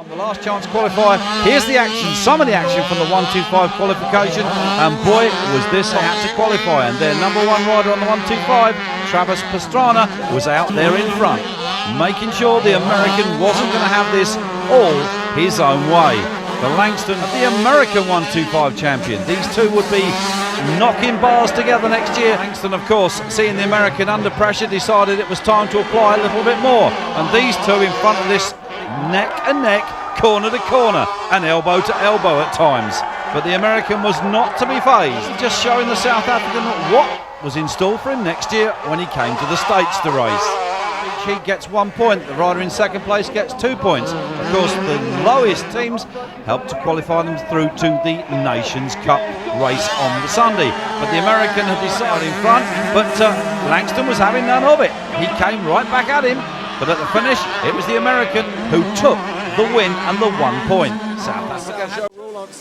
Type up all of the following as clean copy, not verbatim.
On the last chance qualifier, here's the action, some of the action from the 125 qualification, and boy was this had to qualify, and their number one rider on the 125, Travis Pastrana, was out there in front, making sure the American wasn't going to have this all his own way. The Langston, the American 125 champion, these two would be knocking bars together next year. Langston, of course, seeing the American under pressure, decided it was time to apply a little bit more, and these two in front of this neck and neck, corner to corner, and elbow to elbow at times. But the American was not to be fazed, just showing the South African what was in store for him next year when he came to the States to race. Each heat gets 1 point, the rider in second place gets 2 points. Of course, the lowest teams help to qualify them through to the Nations Cup race on the Sunday. But the American had decided in front, but Langston was having none of it. He came right back at him, but at the finish, it was the American who took the win and the 1 point. South Africa,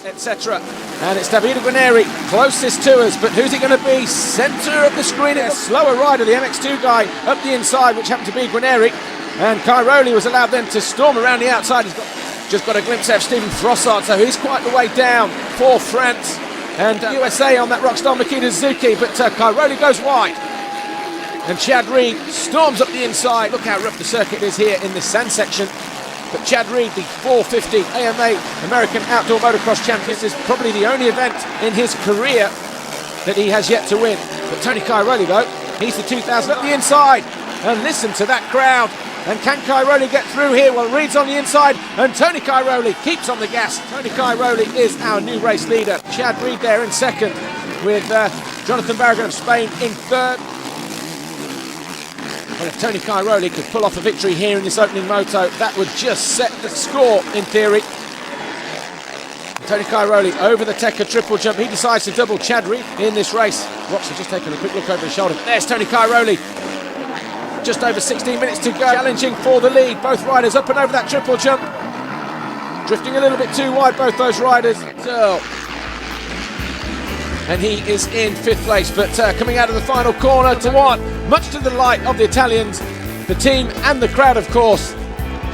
etc. And it's Davide Guarneri closest to us, but who's it going to be? Centre of the screen, a slower rider, the MX2 guy up the inside, which happened to be Guarneri. And Cairoli was allowed then to storm around the outside. He's just got a glimpse of Stephen Frossard, so he's quite the way down for France and USA on that Rockstar Makita Suzuki, but Cairoli goes wide. And Chad Reed storms up the inside. Look how rough the circuit is here in the sand section. But Chad Reed, the 450 AMA American Outdoor Motocross champion, this is probably the only event in his career that he has yet to win. But Tony Cairoli, though, he's the 2000 up the inside. And listen to that crowd. And can Cairoli get through here? Well, Reed's on the inside, and Tony Cairoli keeps on the gas. Tony Cairoli is our new race leader. Chad Reed there in second, with Jonathan Barragan of Spain in third. Well, if Tony Cairoli could pull off a victory here in this opening moto, that would just set the score in theory. Tony Cairoli over the Tekka triple jump. He decides to double Chad Reed in this race. Roczen just taking a quick look over his shoulder. There's Tony Cairoli. Just over 16 minutes to go. Challenging for the lead. Both riders up and over that triple jump. Drifting a little bit too wide, both those riders. And he is in 5th place, but coming out of the final corner to one, much to the delight of the Italians, the team and the crowd, of course.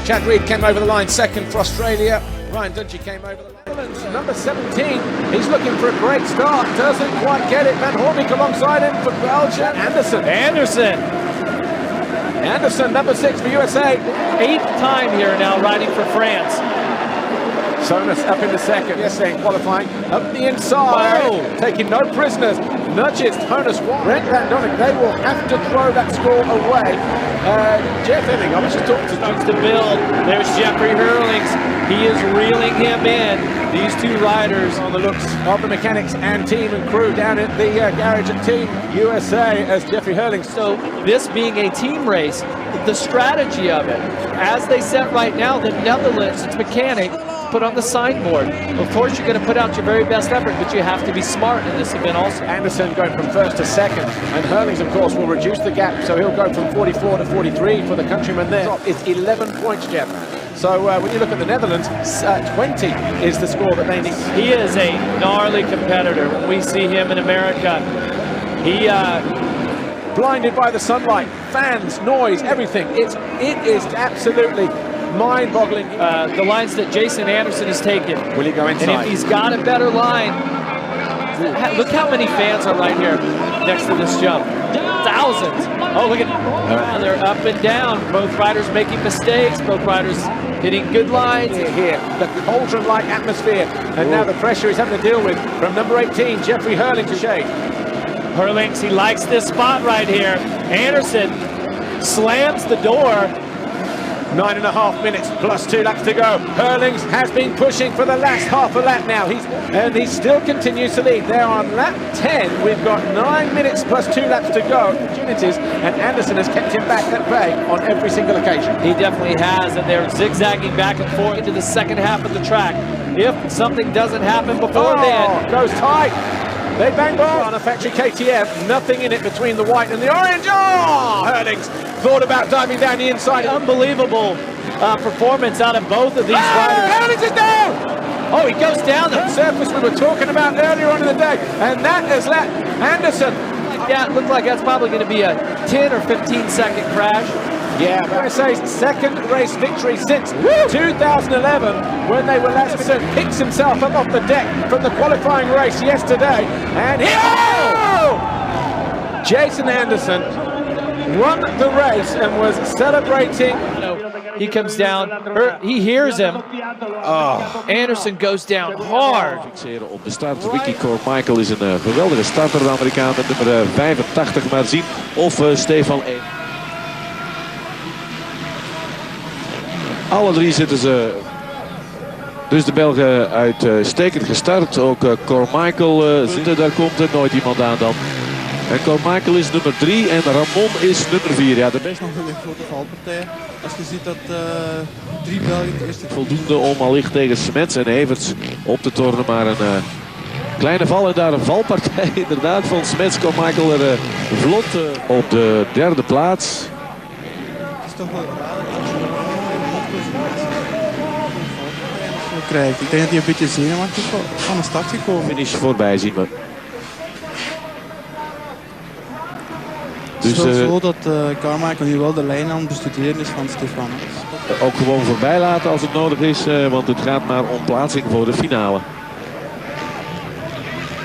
Chad Reed came over the line second for Australia. Ryan Dungey came over the line. Number 17, he's looking for a great start, doesn't quite get it. Van Hoorbeek alongside him for Belgium. Anderson, number 6 for USA. 8th time here now riding for France. Sonas up in the second, yes, qualifying up the inside, taking no prisoners, nudges Jonas Brent Van Donek. They will have to throw that score away. Jeff Emig, I was just talking to build. There's Jeffrey Herlings. He is reeling him in. These two riders on the looks of the mechanics and team and crew down at the garage at Team USA as Jeffrey Herlings. So this being a team race, the strategy of it, as they set right now, the Netherlands mechanic put on the signboard. Of course, you're going to put out your very best effort, but you have to be smart in this event also. Anderson going from first to second, and Herlings, of course, will reduce the gap, so he'll go from 44 to 43 for the countryman there. It's 11 points, Jeff. So when you look at the Netherlands, 20 is the score that they need. He is a gnarly competitor. When we see him in America, he blinded by the sunlight, fans, noise, everything. It is absolutely mind-boggling. The lines that Jason Anderson has taken. Will he go inside? And if he's got a better line, look how many fans are right here next to this jump. Thousands. Oh, look at they're up and down. Both riders making mistakes. Both riders hitting good lines. Here, the cauldron-like atmosphere. And now the pressure he's having to deal with from number 18, Jeffrey Herlings to shade. Herlings, he likes this spot right here. Anderson slams the door. 9.5 minutes plus 2 laps to go. Herlings has been pushing for the last half a lap now. He still continues to lead. They're on lap 10. We've got 9 minutes plus 2 laps to go. Opportunities, and Anderson has kept him back at bay on every single occasion. He definitely has, and they're zigzagging back and forth into the second half of the track. If something doesn't happen before then, goes tight. They bang ball on a factory KTM. Nothing in it between the white and the orange. Oh, Herlings thought about diving down the inside. Unbelievable performance out of both of these riders. Herlings is down. Oh, he goes down the surface we were talking about earlier on in the day, and that has let Anderson. Yeah, it looked like that's probably going to be a 10 or 15 second crash. Yeah, but I say second race victory since 2011 when they were last. Picks himself up off the deck from the qualifying race yesterday, and Jason Anderson won the race and was celebrating. He comes down, he hears him. Anderson goes down hard. Fixeren op de start. Ricky Carmichael is een geweldige starter, de Amerikaan met nummer 85. Maar zien of Stefan Everts. Alle drie zitten ze. Dus de Belgen uitstekend gestart. Ook Carmichael zitten, daar komt er nooit iemand aan dan. En Carmichael is nummer 3 en Ramon is nummer 4. Ja, de beste. Nog een grote valpartij. Als je ziet dat 3 Belgen de eerste. Voldoende om allicht tegen Smets en Everts op te tornen. Maar een kleine val en daar een valpartij inderdaad van Smets. Carmichael er vlot op de derde plaats. Het is toch wel raar dat je zo krijgt. Ik denk dat hij een beetje zenuwachtig van de start gekomen. Finish voorbij zien we. Het is wel zo dat Carmichael nu wel de lijn aan het bestuderen is van Stefan. Ook gewoon voorbij laten als het nodig is, want het gaat maar om plaatsing voor de finale.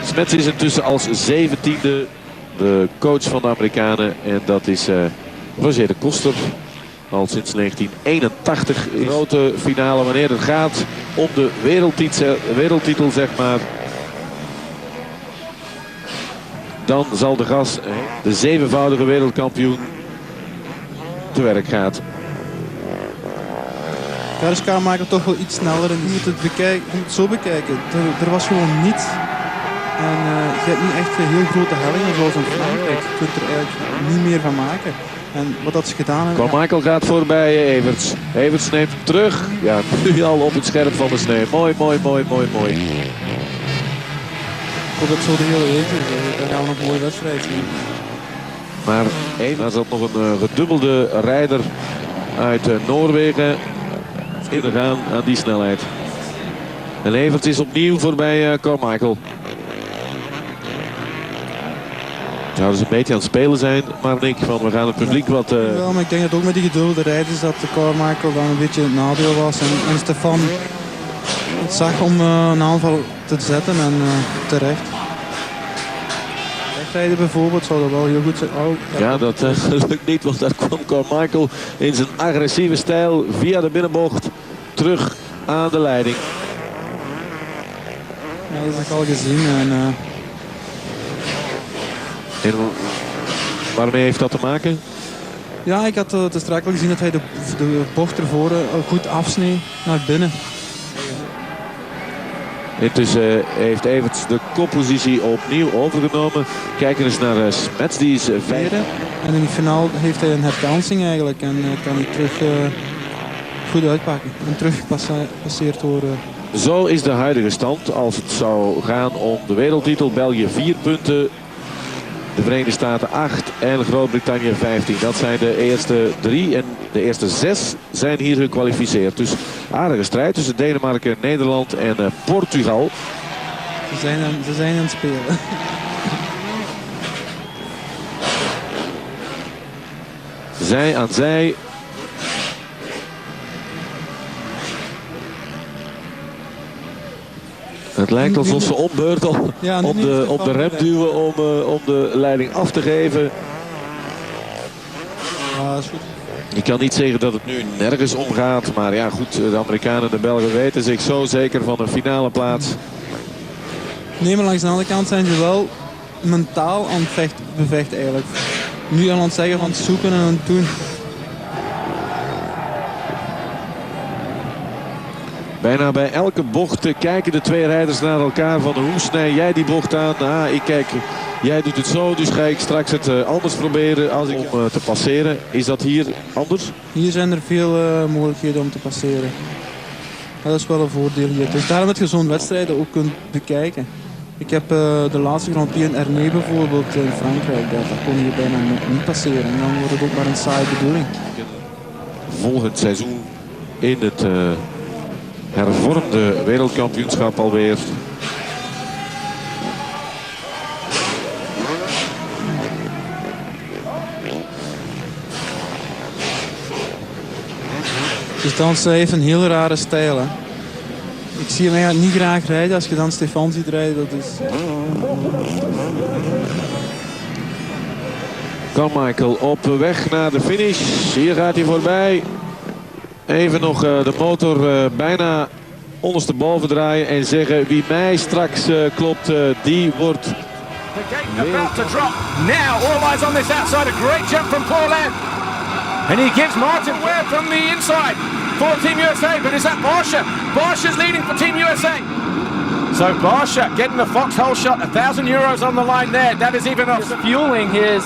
Smets is intussen als 17e de coach van de Amerikanen en dat is Roger de Koster. Al sinds 1981 in de grote finale wanneer het gaat om de wereldtitel zeg maar. Dan zal de gas, de 7voudige wereldkampioen, te werk gaat. Daar is Carmichael toch wel iets sneller en je moet het zo bekijken. Er was gewoon niets. En je hebt niet echt heel grote hellingen zoals in Frankrijk. Je kunt er eigenlijk niet meer van maken. En wat dat ze gedaan hebben... Carmichael gaat voorbij Everts. Everts neemt hem terug. Ja, nu al op het scherp van de sneeuw. Mooi, mooi, mooi, mooi, mooi. Ik hoop dat zo de hele week is. Dan gaan we nog een mooie wedstrijd zien. Maar daar zat nog een gedubbelde rijder uit Noorwegen in te gaan aan die snelheid. En Everts is opnieuw voorbij Carmichael. Zouden ze een beetje aan het spelen zijn, maar denk van we gaan het publiek wat... Ja, maar ik denk dat ook met die gedubbelde rijders dat de Carmichael dan een beetje het nadeel was. En Stefan het zag om een aanval te zetten en terecht. Wegrijden bijvoorbeeld zou dat wel heel goed zijn. Ja, dat lukt niet, want daar kwam Carmichael in zijn agressieve stijl via de binnenbocht terug aan de leiding. Ja, dat heb ik al gezien. En waarmee heeft dat te maken? ja, ik had te strak al gezien dat hij de bocht ervoor goed afsneed naar binnen. Intussen heeft Everts de koppositie opnieuw overgenomen. Kijken eens naar Smets, die is vijfde. En in het finale heeft hij een herkansing eigenlijk en kan hij terug goed uitpakken. En terug gepasseerd worden. Zo is de huidige stand. Als het zou gaan om de wereldtitel, België 4 punten. De Verenigde Staten 8 en Groot-Brittannië 15. Dat zijn de eerste 3 en de eerste 6 zijn hier gekwalificeerd. Dus aardige strijd tussen Denemarken, Nederland en Portugal. Ze zijn aan het spelen. Zij aan zij. Het lijkt alsof ze op beurt op de rem duwen om de leiding af te geven. Ja, is goed. Ik kan niet zeggen dat het nu nergens om gaat. Maar ja goed, de Amerikanen en de Belgen weten zich zo zeker van een finale plaats. Nee, maar langs de andere kant zijn ze wel mentaal aan het bevechten eigenlijk. Nu aan het zeggen van het zoeken en aan het doen. Bijna bij elke bocht kijken de twee rijders naar elkaar van hoe snij jij die bocht aan? Ah, ik kijk, jij doet het zo, dus ga ik straks het anders proberen als om te passeren. Is dat hier anders? Hier zijn er veel mogelijkheden om te passeren. Ja, dat is wel een voordeel hier. Dus daarom dat je zo'n wedstrijden ook kunt bekijken. Ik heb de laatste Grand Prix in Ernée bijvoorbeeld in Frankrijk. Dat kon je bijna niet passeren. En dan wordt het ook maar een saaie bedoeling. Volgend seizoen in het hervormde wereldkampioenschap alweer. Althans, hij heeft een heel rare stijl. Hè. Ik zie hem eigenlijk niet graag rijden. Als je dan Stefan ziet rijden, dat is... Carmichael op weg naar de finish. Hier gaat hij voorbij. Even nog de motor bijna ondersteboven draaien en zeggen wie mij straks klopt, die wordt... The gate about to drop. Now all eyes on this outside. A great jump from Paulin. And he gives Martin Webb from the inside for Team USA. But is that Barcia? Barcia's leading for Team USA. So Barcia getting the foxhole shot. €1,000 on the line there. That is even off. Just fueling his,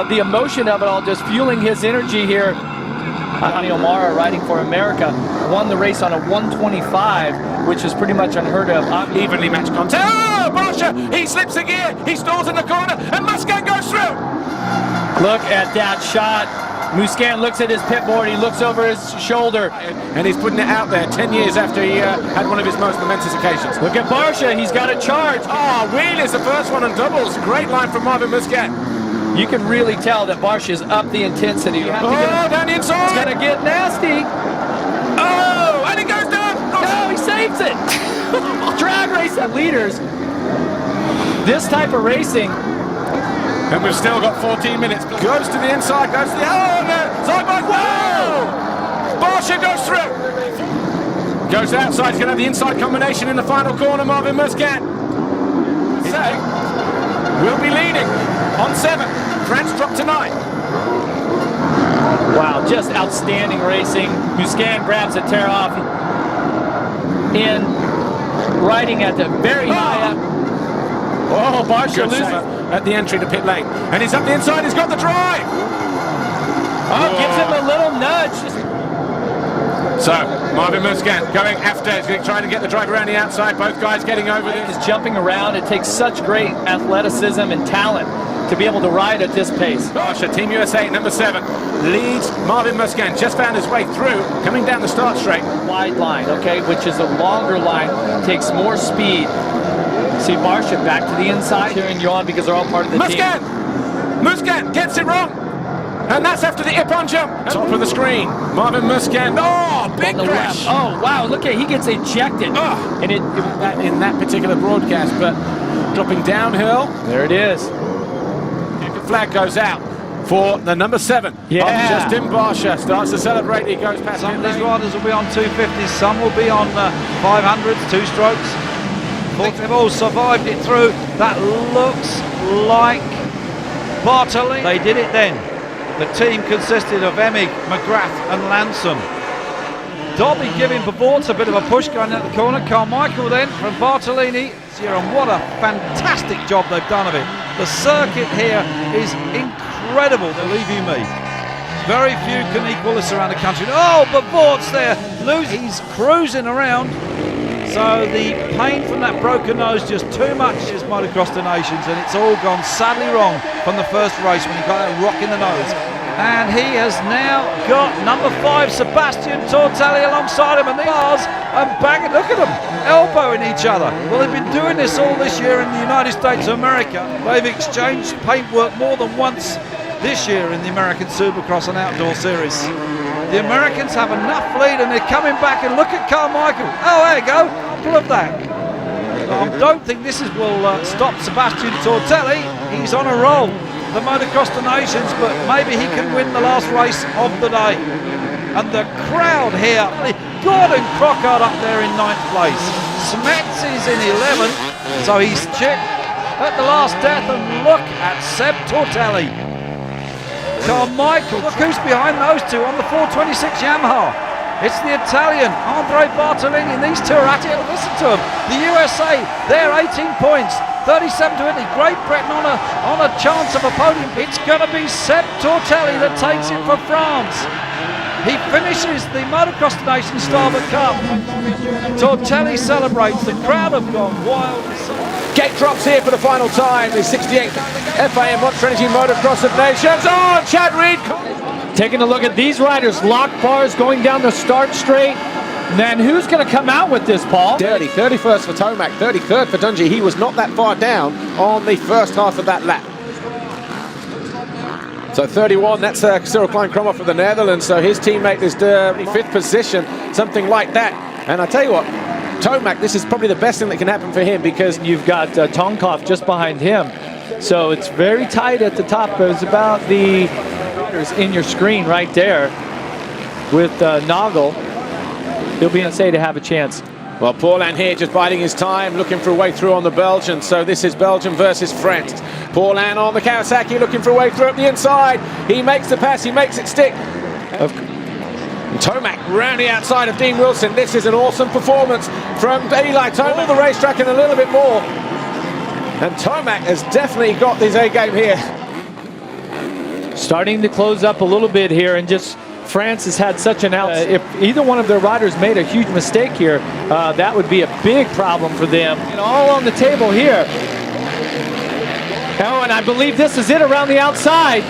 the emotion of it all, just fueling his energy here. Ani O'Mara riding for America won the race on a 125, which is pretty much unheard of. Evenly matched contact. Oh, Barcia! He slips a gear. He stalls in the corner, and Muscat goes through. Look at that shot. Muscat looks at his pit board. He looks over his shoulder, and he's putting it out there 10 years after he had one of his most momentous occasions. Look at Barcia. He's got a charge. Oh, wheel is the first one and doubles. Great line from Marvin Muscat. You can really tell that Barcia's up the intensity. You have to down the inside. It's going to get nasty. Oh, and it goes down. No, he saves it. Drag race leaders. This type of racing. And we've still got 14 minutes. Goes to the inside, goes to the... Oh, no. Side by... Whoa! Barcia goes through. Goes outside. He's going to have the inside combination in the final corner, Marvin Muscat. So, will be leading on 7. France dropped to 9. Wow, just outstanding racing. Muscat grabs a tear off in riding at the very high up. Oh, Barcia loses at the entry to pit lane. And he's up the inside, he's got the drive. Oh, gives him a little nudge. So, Marvin Muscat going after, he's trying to get the drive around the outside, both guys getting over this. He's jumping around. It takes such great athleticism and talent to be able to ride at this pace. Barcia, Team USA, number 7, leads Marvin Muscat, just found his way through, coming down the start straight. Wide line, okay, which is a longer line, takes more speed. See Barcia back to the inside, cheering you on because they're all part of the Muscat! team. Muscat gets it wrong! And that's after the Ippon jump. Top of the screen, Marvin Muscat. Oh, big crash! Oh, wow, look at, he gets ejected. Oh. And in that particular broadcast, but dropping downhill. There it is. The flag goes out for the number 7. Yeah. Justin Barcia starts to celebrate. He goes past. Some of these riders will be on 250s, some will be on 500s, 2 strokes. They've all survived it through. That looks like Bartolini. They did it then. The team consisted of Emig, McGrath and Lanson. Dobby giving Villopoto a bit of a push going out the corner. Carmichael then from Bartolini. And what a fantastic job they've done of it. The circuit here is incredible, believe you me. Very few can equal this around the country. Oh, but Villopoto's there. He's cruising around. So the pain from that broken nose just too much is Motocross the Nations, and it's all gone sadly wrong from the first race when he got that rock in the nose. And he has now got number 5, Sebastien Tortelli alongside him, and the bars are banging. Look at them, elbowing each other. Well, they've been doing this all this year in the United States of America. They've exchanged paintwork more than once this year in the American Supercross and Outdoor Series. The Americans have enough lead and they're coming back, and look at Carmichael. Oh, there you go, couple of that. I don't think this will stop Sebastien Tortelli. He's on a roll. The Motocross the Nations, but maybe he can win the last race of the day. And the crowd here, Gordon Crockart up there in 9th place. Smets is in 11th, so he's chipped at the last death, and look at Seb Tortelli. Carmichael, look who's behind those two on the 426 Yamaha. It's the Italian, Andre Bartolini, and these two are at it. Listen to them. The USA, they're 18 points, 37 to Italy. Great Britain on a chance of a podium. It's going to be Seb Tortelli that takes it for France. He finishes the Motocross Nation Starboard Cup. Tortelli celebrates. The crowd have gone wild. Gate drops here for the final time. The 68th FIM Monster Energy Motocross of Nations. Oh, Chad Reed. Taking a look at these riders, locked bars going down the start straight. Then who's going to come out with this, Paul? Dirty, 31st for Tomac, 33rd for Dungey. He was not that far down on the first half of that lap. So 31, that's Cyril Klein-Kromhoff of the Netherlands. So his teammate is 5th position, something like that. And I tell you what, Tomac, this is probably the best thing that can happen for him, because You've got Tonkov just behind him. So it's very tight at the top. It's about the in your screen right there with Nagel. He'll be say to have a chance. well, Paulin here just biding his time, looking for a way through on the Belgian. So this is Belgium versus French. Paulin on the Kawasaki, looking for a way through up the inside. He makes the pass, he makes it stick. And Tomac round the outside of Dean Wilson. This is an awesome performance from Eli Tomac. The racetrack and a little bit more. And Tomac has definitely got his A game here. Starting to close up a little bit here, and just France has had such an out. If either one of their riders made a huge mistake here, that would be a big problem for them. And all on the table here. Oh, and I believe this is it around the outside.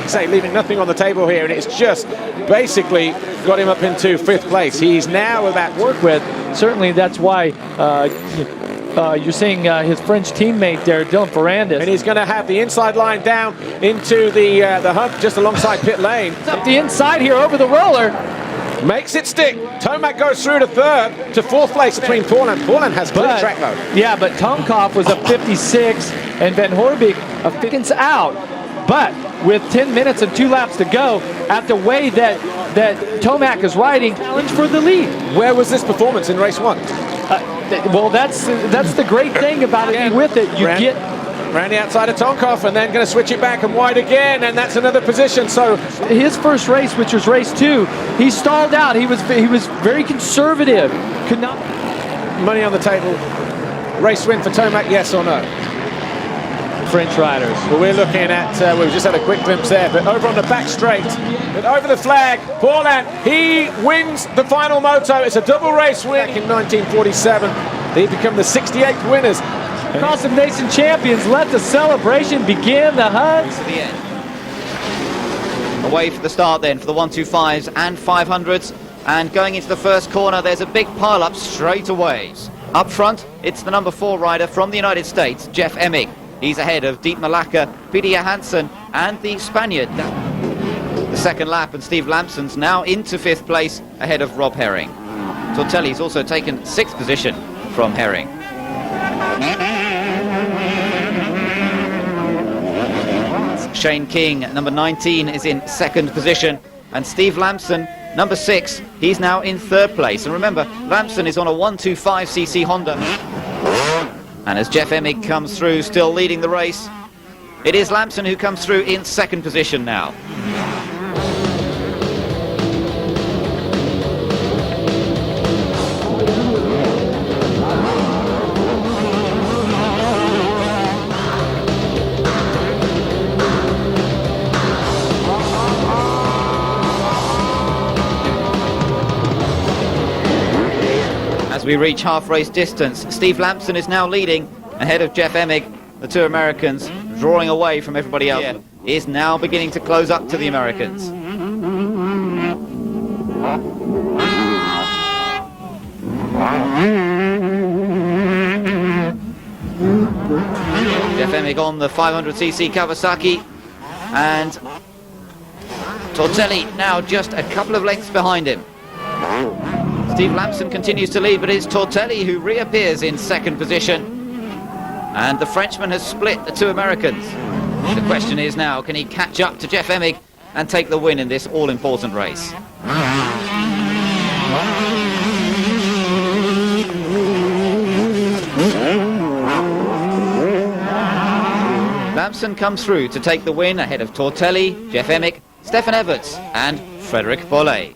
Say, leaving nothing on the table here, and it's just basically got him up into 5th place. He's now about Work with. Certainly that's why you're seeing his French teammate there, Dylan Ferrandis. and he's going to have the inside line down into the hump just alongside pit lane. Up the inside here over the roller. Makes it stick. Tomac goes through to 3rd to 4th place between Paulin. Paulin has clear track load. Yeah, but Tonkov was a 56 and Van Hoorbeek a 50 out. But with 10 minutes and 2 laps to go, at the way that Tomac is riding, challenge for the lead. Where was this performance in race 1? Well, that's the great thing about it. With it, you get Round the outside of Tonkov, and then going to switch it back and wide again, and that's another position. So his first race, which was race 2, he stalled out. He was very conservative. Could not. money on the table. Race win for Tomac, yes or no? French riders. Well, we're looking at, we've just had a quick glimpse there, but over on the back straight, but over the flag, Paulin, he wins the final moto. It's a double race win. Back in 1947, they become the 68th winners. Cross of Nation champions, let the celebration begin. The hugs. To the end. Away for the start then for the 125s and 500s. And going into the first corner, there's a big pile-up straight away. Up front, it's the number 4 rider from the United States, Jeff Emig. He's ahead of Diet Malaka, Peter Johansson, and the Spaniard. The second lap, and Steve Lampson's now into 5th place ahead of Rob Herring. Tortelli's also taken 6th position from Herring. Shane King, number 19, is in 2nd position, and Steve Lampson, number 6, he's now in 3rd place. And remember, Lampson is on a 125cc Honda. And as Jeff Emig comes through, still leading the race, it is Lampson who comes through in 2nd position now. As we reach half-race distance, Steve Lampson is now leading ahead of Jeff Emig. The 2 Americans drawing away from everybody else. Is now beginning to close up to the Americans. Jeff Emig on the 500cc Kawasaki, and Tortelli now just a couple of lengths behind him. Steve Lampson continues to lead, but it's Tortelli who reappears in 2nd position. And the Frenchman has split the 2 Americans. The question is now, can he catch up to Jeff Emig and take the win in this all-important race? Lampson comes through to take the win ahead of Tortelli, Jeff Emig, Stefan Everts and Frédéric Paulet.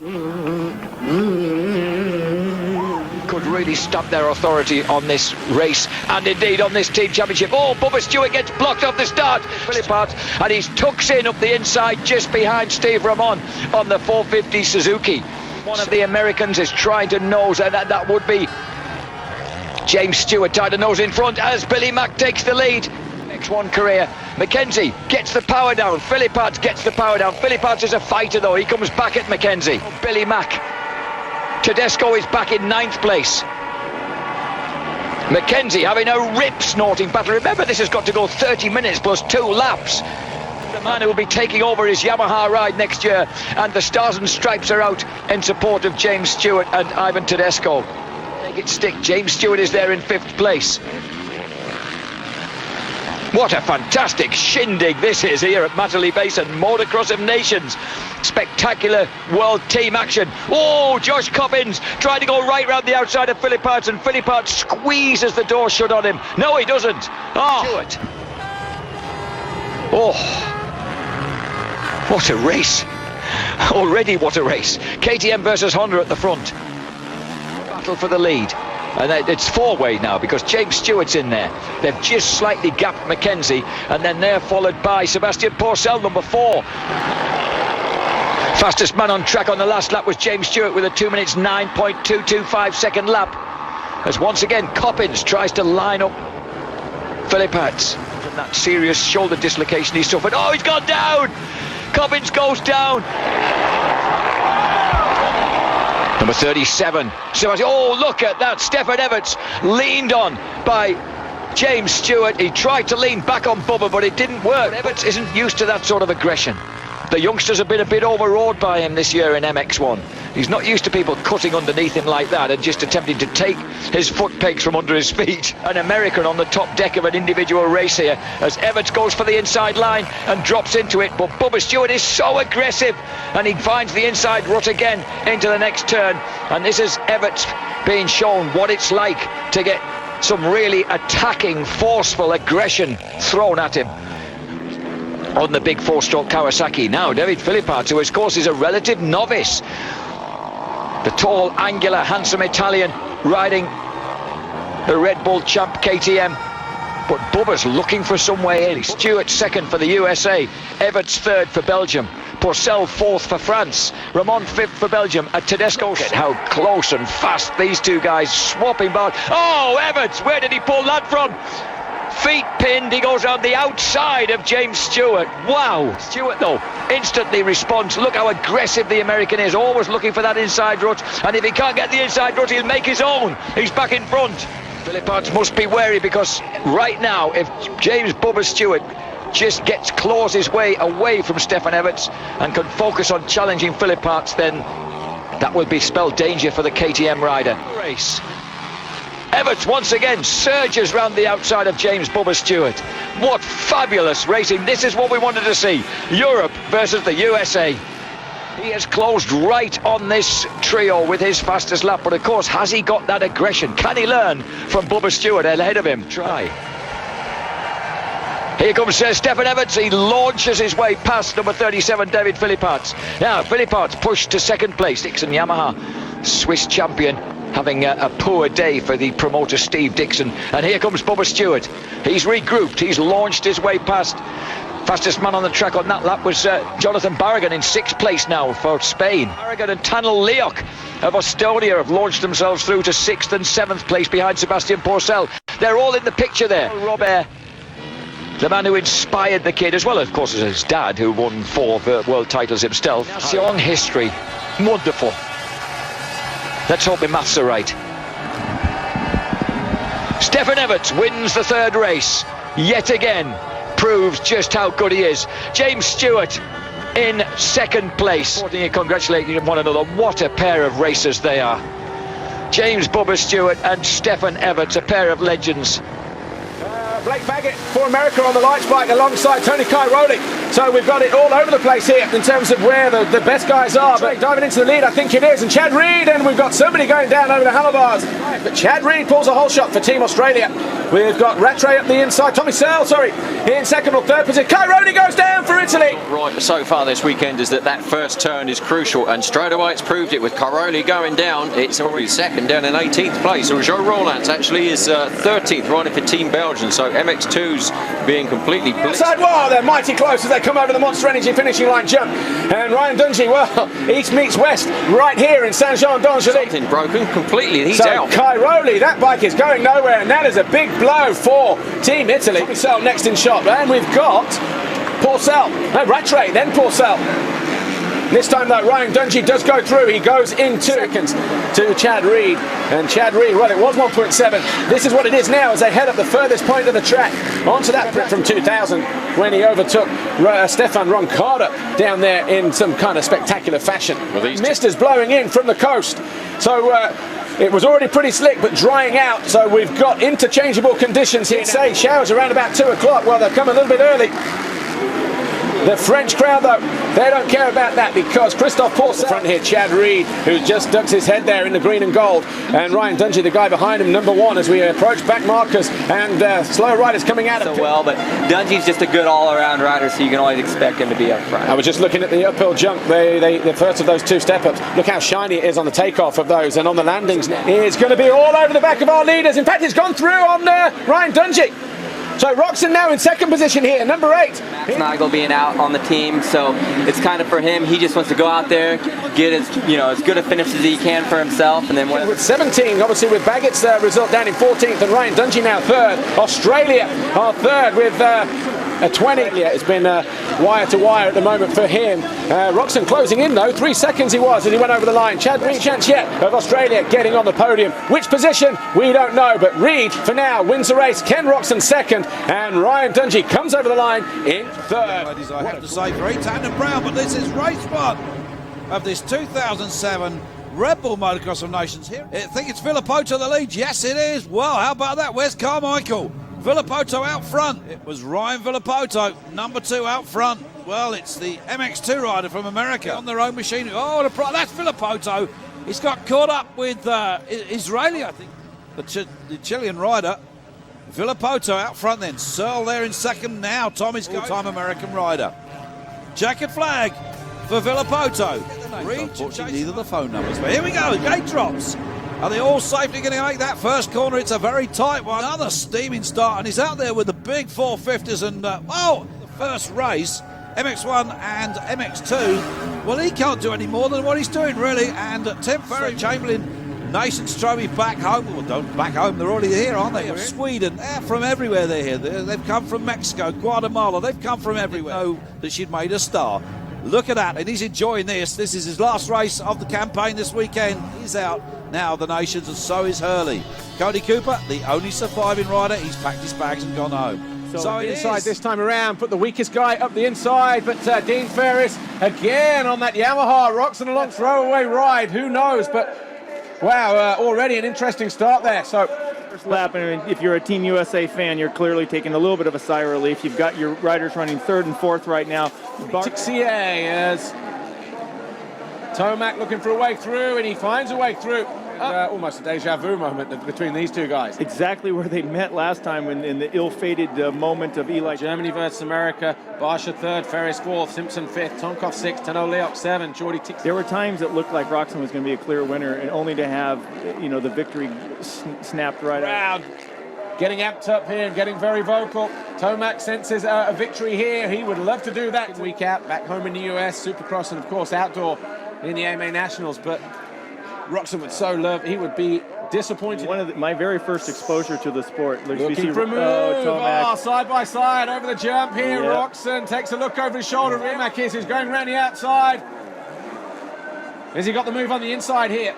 Could really stamp their authority on this race and indeed on this team championship. Oh, Bubba Stewart gets blocked off the start. Villopoto, and he tucks in up the inside just behind Steve Ramon on the 450 Suzuki. One of the Americans is trying to nose, and that would be James Stewart trying to nose in front as Billy Mack takes the lead. MXON career. Mackenzie gets the power down. Villopoto gets the power down. Villopoto is a fighter though. He comes back at Mackenzie. Billy Mack. Tedesco is back in 9th place. Mackenzie having a rip snorting battle. Remember, this has got to go 30 minutes plus 2 laps. man who will be taking over his Yamaha ride next year, and the Stars and Stripes are out in support of James Stewart and Ivan Tedesco. Make it stick. James Stewart is there in 5th place. What a fantastic shindig this is here at Matterley Basin, Motocross of Nations. Spectacular world team action. Oh, Josh Coppins trying to go right round the outside of Villopoto, and Villopoto squeezes the door shut on him. No, he doesn't. Oh, what a race. Already what a race. KTM versus Honda at the front. Battle for the lead. And it's 4-way now because James Stewart's in there. They've just slightly gapped Mackenzie, and then they're followed by Sebastien Tortelli, number 4. Fastest man on track on the last lap was James Stewart with a 2 minutes 9.225 second lap. As once again Coppins tries to line up Villopoto from that serious shoulder dislocation he suffered. Oh, he's gone down! Coppins goes down. Number 37, Sebastien. Oh, look at that. Stefan Everts leaned on by James Stewart. He tried to lean back on Bubba, but it didn't work. Everts isn't used to that sort of aggression. The youngsters have been a bit overawed by him this year in MX1. He's not used to people cutting underneath him like that and just attempting to take his foot pegs from under his feet. An American on the top deck of an individual race here as Everts goes for the inside line and drops into it, but Bubba Stewart is so aggressive and he finds the inside rut again into the next turn, and this is Everts being shown what it's like to get some really attacking, forceful aggression thrown at him on the big 4-stroke Kawasaki. Now David Villopoto, who of course is a relative novice, the tall, angular, handsome Italian riding the Red Bull champ KTM, but Bubba's looking for some way in. Stewart 2nd for the USA, Everts 3rd for Belgium, Porcel 4th for France, Ramon 5th for Belgium, and Tedesco. Look at how close and fast these two guys swapping by. Oh, Everts, where did he pull that from? Feet pinned, he goes on the outside of James Stewart. Wow. Stewart though instantly responds. Look how aggressive the American is, always looking for that inside rut, and if he can't get the inside rut, he'll make his own. He's back in front. Villopoto must be wary, because right now if James Bubba Stewart just claws his way away from Stefan Everts and can focus on challenging Villopoto, then that will spell danger for the KTM rider. Race. Everts once again surges round the outside of James Bubba Stewart. What fabulous racing. This is what we wanted to see. Europe versus the USA. He has closed right on this trio with his fastest lap, but of course, has he got that aggression? Can he learn from Bubba Stewart ahead of him? Try. Here comes Stefan Everts. He launches his way past number 37, David Villopoto. Now, Villopoto pushed to 2nd place. Dixon Yamaha, Swiss champion, having a poor day for the promoter Steve Dixon. And here comes Bubba Stewart. He's regrouped. He's launched his way past. Fastest man on the track on that lap was Jonathan Barragan in 6th place now for Spain. Barragan and Tanel Leok of Estonia have launched themselves through to 6th and 7th place behind Sebastien Tortelli. They're all in the picture there. Robert, the man who inspired the kid, as well of course as his dad, who won 4 world titles himself. That's long history. Wonderful. Let's hope my maths are right. Stefan Everts wins the 3rd race. Yet again, proves just how good he is. James Stewart in 2nd place. Congratulating one another. What a pair of racers they are. James Bubba Stewart and Stefan Everts, a pair of legends. Blake Baggett for America on the lights bike alongside Tony Cairoli. So we've got it all over the place here in terms of where the best guys are. But diving into the lead, I think it is. And Chad Reed, and we've got somebody going down over the handlebars. But Chad Reed pulls a whole shot for Team Australia. We've got Rattray up the inside. Tommy Searle, in 2nd or 3rd position. Cairoli goes down for Italy. Right, so far this weekend is that first turn is crucial, and straight away it's proved it with Cairoli going down. It's already 2nd, down in 18th place. So Joe Roland actually is 13th, riding for Team Belgium. So MX2's being completely blitzed. Outside wall, they're mighty close as they come over the Monster Energy finishing line jump. And Ryan Dungey, well, East meets West right here in Saint-Jean-d'Angely. Something broken completely, he's out. Cairoli, that bike is going nowhere, and that is a big blow for Team Italy. Porcel next in shot, and we've got Porcel, no, Rattray, then Porcel. This time though, Ryan Dungey does go through. He goes in 2 seconds to Chad Reed. And Chad Reed, well, it was 1.7. This is what it is now as they head up the furthest point of the track onto that bit from 2000 when he overtook Stefan Roncada down there in some kind of spectacular fashion. Mist is blowing in from the coast. So it was already pretty slick, but drying out. So we've got interchangeable conditions here. Say showers around about 2 o'clock. Well, they'll come a little bit early. The French crowd, though, they don't care about that because Christophe Paulin front here, Chad Reed, who just ducks his head there in the green and gold, and Ryan Dungey, the guy behind him, number 1 as we approach back markers, and slow riders coming out of well, but Dungey's just a good all-around rider, so you can always expect him to be up front. I was just looking at the uphill jump, the first of those 2 step-ups. Look how shiny it is on the takeoff of those, and on the landings, it's going to be all over the back of our leaders. In fact, it's gone through on Ryan Dungey. So Roczen now in 2nd position here, number 8. Nigel being out on the team, so it's kind of for him. He just wants to go out there, get as good a finish as he can for himself, and then with 17, obviously with Baggett's result down in 14th, and Ryan Dungey now 3rd. Australia are 3rd with a 20. Yeah, it's been wire to wire at the moment for him. Roczen closing in though, 3 seconds he was as he went over the line. Chad Reed, chance yet of Australia getting on the podium. Which position? We don't know, but Reed for now wins the race. Ken Roczen 2nd, and Ryan Dungey comes over the line in 3rd. Ladies, I have to say for Etan and Brown, but this is race 1 of this 2007 Red Bull Motocross of Nations here. I think it's Villopoto the lead. Yes, it is. Well, how about that? Where's Carmichael? Villopoto out front. It was Ryan Villopoto, number 2 out front. Well, it's the MX2 rider from America on their own machine. Oh, that's Villopoto. He's got caught up with Israeli, I think, the Chilean rider. Villopoto out front then. Searle there in 2nd now. Tommy's full-time American rider. Checkered flag for Villopoto. Unfortunately, neither the phone numbers. But here we go. Gate drops. Are they all safely going to make that first corner? It's a very tight one. Another steaming start, and he's out there with the big 450s. And the first race, MX1 and MX2. Well, he can't do any more than what he's doing, really. And Tim Ferry, Chamberlain, Nation Stromy back home. Well, don't back home. They're already here, aren't they? Sweden, from everywhere they're here. They've come from Mexico, Guatemala. They've come from everywhere. Know that she'd made a star. Look at that, and he's enjoying this. This is his last race of the campaign this weekend. He's out now, the Nations, and so is Hurley. Cody Cooper, the only surviving rider, he's packed his bags and gone home. So inside this time around, put the weakest guy up the inside, but Dean Ferris again on that Yamaha. Roczen along throwaway ride, who knows, but wow, already an interesting start there. So first lap, and if you're a Team USA fan, you're clearly taking a little bit of a sigh of relief. You've got your riders running 3rd and 4th right now. Tixier as Tomac looking for a way through, and he finds a way through. Almost a deja vu moment between these 2 guys. Exactly where they met last time in the ill-fated moment of Eli. Germany versus America. Barcia 3rd, Ferris 4th, Simpson 5th, Tonkov 6th, Tano Leok 7th, Jordy Tixier. There were times it looked like Roczen was going to be a clear winner, and only to have the victory snapped right out. Getting amped up here and getting very vocal. Tomac senses a victory here. He would love to do that. Week out, back home in the US, Supercross, and of course outdoor in the AMA Nationals. But Roczen would so love, he would be disappointed. My very first exposure to the sport. Looking for a move. Side by side over the jump here. Yep. Roczen takes a look over his shoulder. Tomac is going around the outside. Has he got the move on the inside here?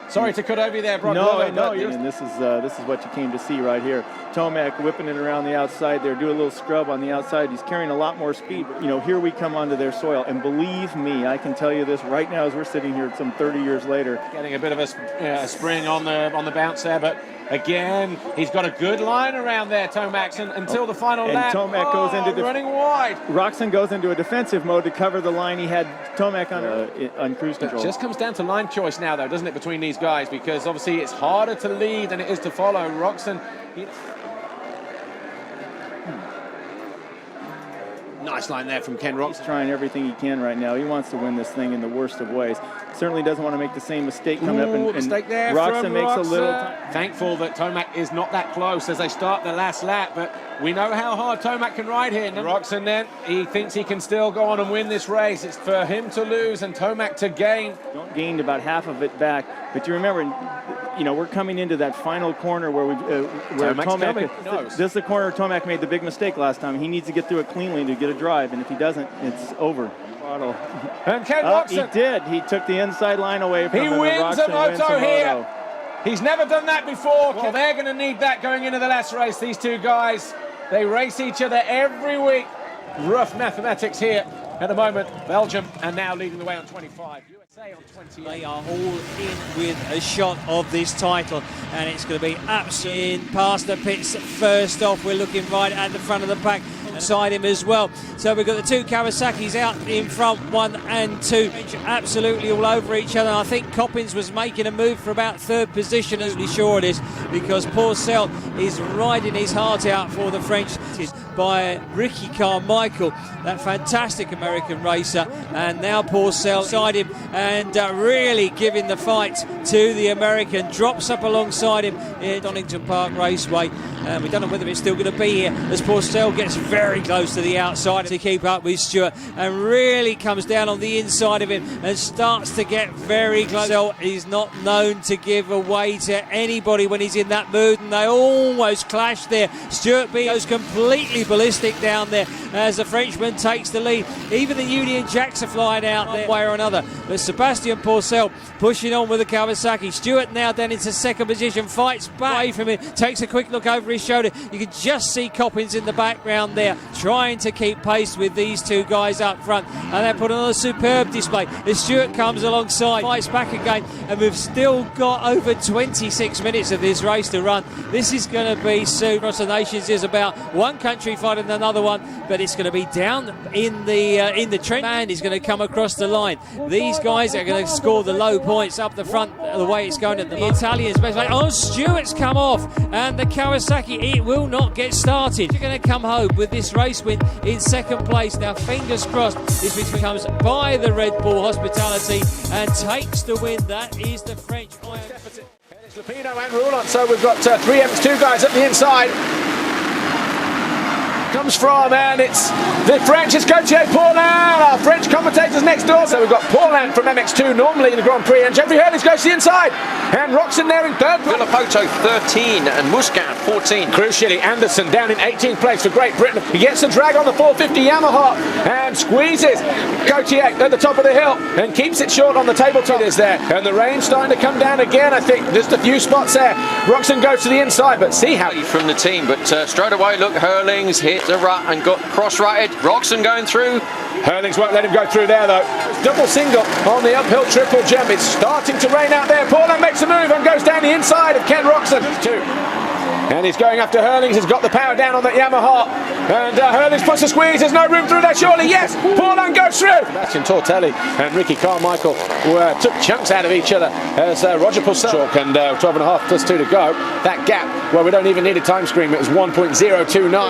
Sorry to cut over you there, Brock. No, and this is what you came to see right here. Tomac whipping it around the outside there, do a little scrub on the outside. He's carrying a lot more speed. Here we come onto their soil, and believe me, I can tell you this right now as we're sitting here some 30 years later. Getting a bit of a spring on the bounce there, but again, he's got a good line around there, Tomac, until the final lap. And Tomac goes into running wide. Roczen goes into a defensive mode to cover the line. He had Tomac on cruise control. It just comes down to line choice now, though, doesn't it, between these guys? Because obviously it's harder to lead than it is to follow. Roczen. Nice line there from Ken Roczen. He's trying everything he can right now. He wants to win this thing in the worst of ways. Certainly doesn't want to make the same mistake coming up. And mistake there. Roczen makes a little time. Thankful that Tomac is not that close as they start the last lap, but we know how hard Tomac can ride here. Roczen then, he thinks he can still go on and win this race. It's for him to lose and Tomac to gain. Gained about half of it back, but you remember, we're coming into that final corner where Tomac. This is the corner Tomac made the big mistake last time. He needs to get through it cleanly to get a drive, and if he doesn't, it's over. throttle. And Ken Roczen. He did. He took the inside line away from him. He wins a moto here. Moto. He's never done that before. Well, they're going to need that going into the last race, these two guys. They race each other every week. Rough mathematics here at the moment. Belgium and now leading the way on 25. USA on 28. They are all in with a shot of this title, and it's going to be absolutely in past the pits. First off, we're looking right at the front of the pack. Beside him as well. So we've got the two Kawasaki's out in front, 1 and 2, absolutely all over each other. I think Coppins was making a move for about third position, as we sure it is, because Pourcel is riding his heart out for the French by Ricky Carmichael, that fantastic American racer, and now Pourcel beside him and really giving the fight to the American. Drops up alongside him in Donington Park Raceway. We don't know whether it's still going to be here as Pourcel gets very close to the outside to keep up with Stewart and really comes down on the inside of him and starts to get very close. He's not known to give away to anybody when he's in that mood, and they almost clash there. Stewart goes completely ballistic down there as the Frenchman takes the lead. Even the Union Jacks are flying out there one way or another. But Sebastien Pourcel pushing on with the Kawasaki. Stewart now down into second position, fights back away from him, takes a quick look over his shoulder. You can just see Coppins in the background there trying to keep pace with these two guys up front, and they put on a superb display as Stewart comes alongside, fights back again, and we've still got over 26 minutes of this race to run. This is going to be soon. Across the Nations is about one country fighting another one, but it's going to be down in the trench. Man is going to come across the line. These guys are going to score the low points up the front the way it's going at the Italians. Oh, Stewart's come off, and the Kawasaki, it will not get started. You're going to come home with this race win in second place. Now, fingers crossed, this win comes by the Red Bull Hospitality and takes the win. That is the French. It's Lupino and Roulon, so we've got 3 MX2 guys up the inside. Comes from, and it's the French, it's Gautier Paulin, our French commentators next door. So we've got Paulin from MX2 normally in the Grand Prix, and Jeffrey Herlings goes to the inside, and Roczen there in third. Villopoto 13 and Muscat 14. Crucially, Anderson down in 18th place for Great Britain. He gets the drag on the 450 Yamaha and squeezes Gautier at the top of the hill and keeps it short on the tabletop. It is there, and the rain's starting to come down again. I think just a few spots there. Roczen goes to the inside, but see how from the team, but straight away, look, Herlings hit the rut and got cross-rutted. Roczen going through. Herlings won't let him go through there though. Double single on the uphill triple jump. It's starting to rain out there. Paulin makes a move and goes down the inside of Ken Roczen. 2. And he's going after Herlings. He's got the power down on that Yamaha. And Herlings puts a squeeze. There's no room through there, surely. Yes, Paulin goes through. Sebastien Tortelli and Ricky Carmichael took chunks out of each other as Roger Pourcel and 12.5 plus 2 to go. That gap, well, we don't even need a time screen. It was 1.029.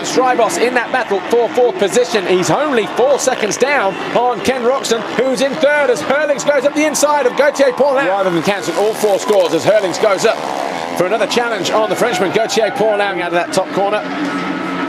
Strybos in that battle for 4th position. He's only 4 seconds down on Ken Roczen, who's in third as Herlings goes up the inside of Gautier Paulin. Rather than cancelling all 4 scores as Herlings goes up for another challenge on the Frenchman. Gautier Paulin out of that top corner.